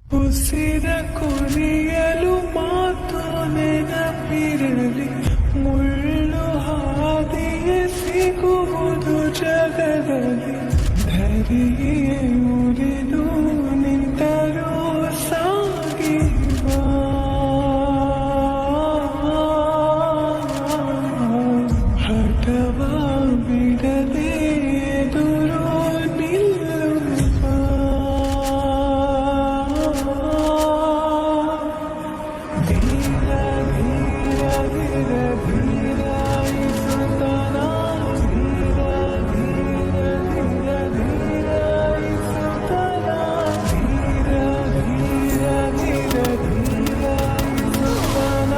ಉಸಿರ ಕೊರಿಯಲು ಮಾತು ನೆನಪಿರಲಿ ಮುಳ್ಳು ಹಾದಿಯ ಸಿಗುವುದು ಜಗದಲ್ಲಿ ಧರಿಯೇ ಮುರಿದು ನಿಂತರೂ ಸಾಗಿವ ಹಠವ ಬಿಡದೆ ಎದುರು ನಿಲ್ಲುವ ಧೀರ ಧೀರ ಧೀರ ಧೀರ ಇಸುತ್ತನ ಧೀರ ಧೀರ ಧೀರ ಧೀರ ಇಸುತ್ತನ ಧೀರ ಧೀರ ಧೀರ ಧೀರ ಇಸುತ್ತನ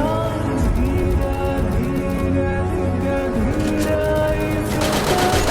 ಧೀರ ಧೀರ ಧೀರ ಧೀರ ಇಸುತ್ತನ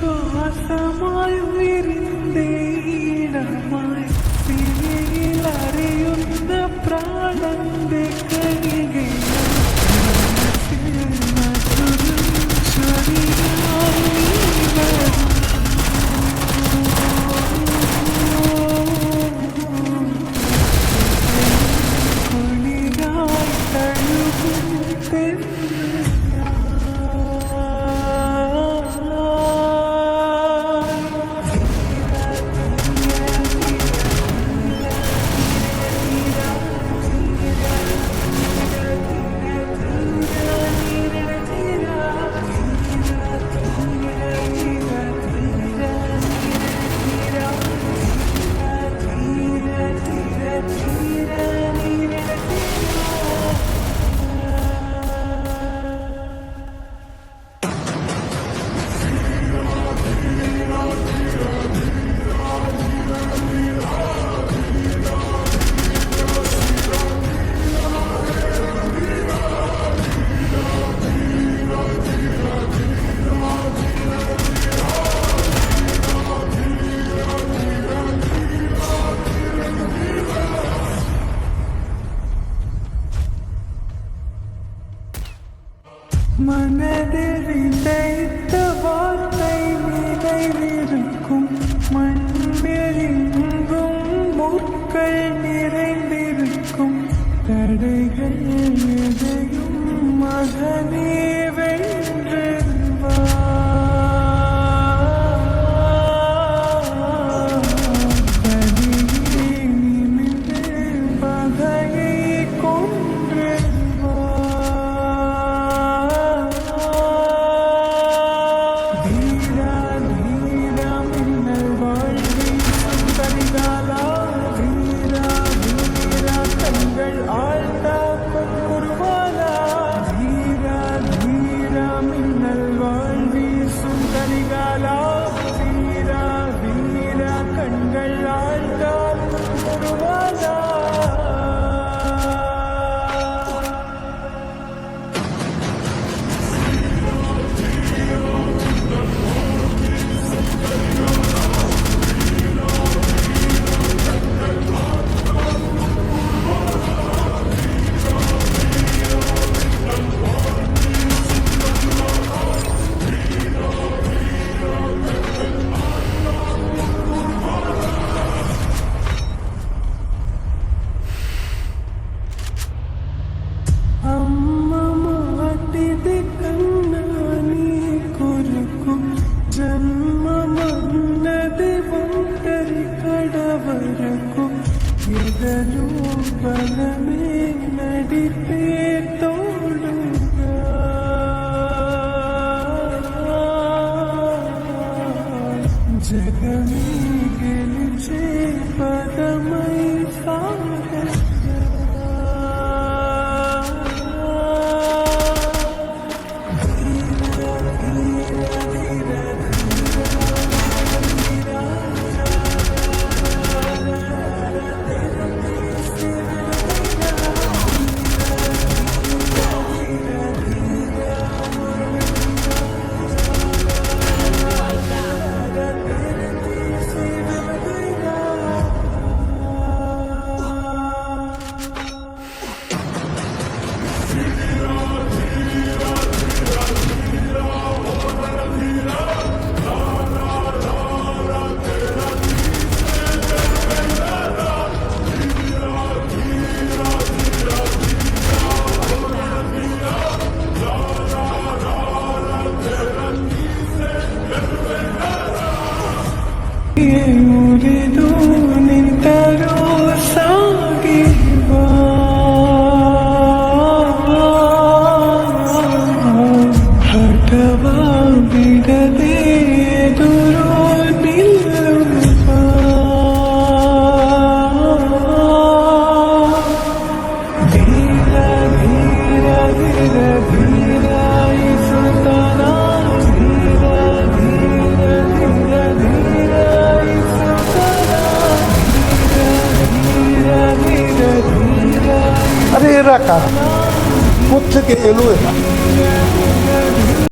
ജീവശ്വാസമായി വിരുന്നേടമായി അറിയുന്ന പ്രാണന്റെ കണികെ மனதில் விதைத்த வார்த்தை நிறைந்திருக்கும் மண்ணில் எங்கும் முற்கள் நிறைந்திருக்கும் தடைகள் எதையும் மகனே வென்று வா தனியே நிமிர்ந்து பகையை கொன்று வா జన్మమన్నది ఒంటరి కడవరకు ఎదలు బలమే నడిపే తోడుగా జగమే గెలిచే పదమై సాగగా ధీర ధీర ధీర ధీర ಉರಿದು ನಿಂತರೂ ಸಾಗಿ ಬಾ ಹಠವ ಬಿಡದೆ ಎದುರು ನಿಲ್ಲುವ ಧೀರ ಧೀರ ಧೀರ ಧೀರ ಈ ಸುತನ ಧೀರ ಧೀರ ಧೀರ ಧೀರ ಈ ಸುತನ ಧೀರ ಧೀರ ಧೀರ আরে এরা কারা কোথেকে এলো এরা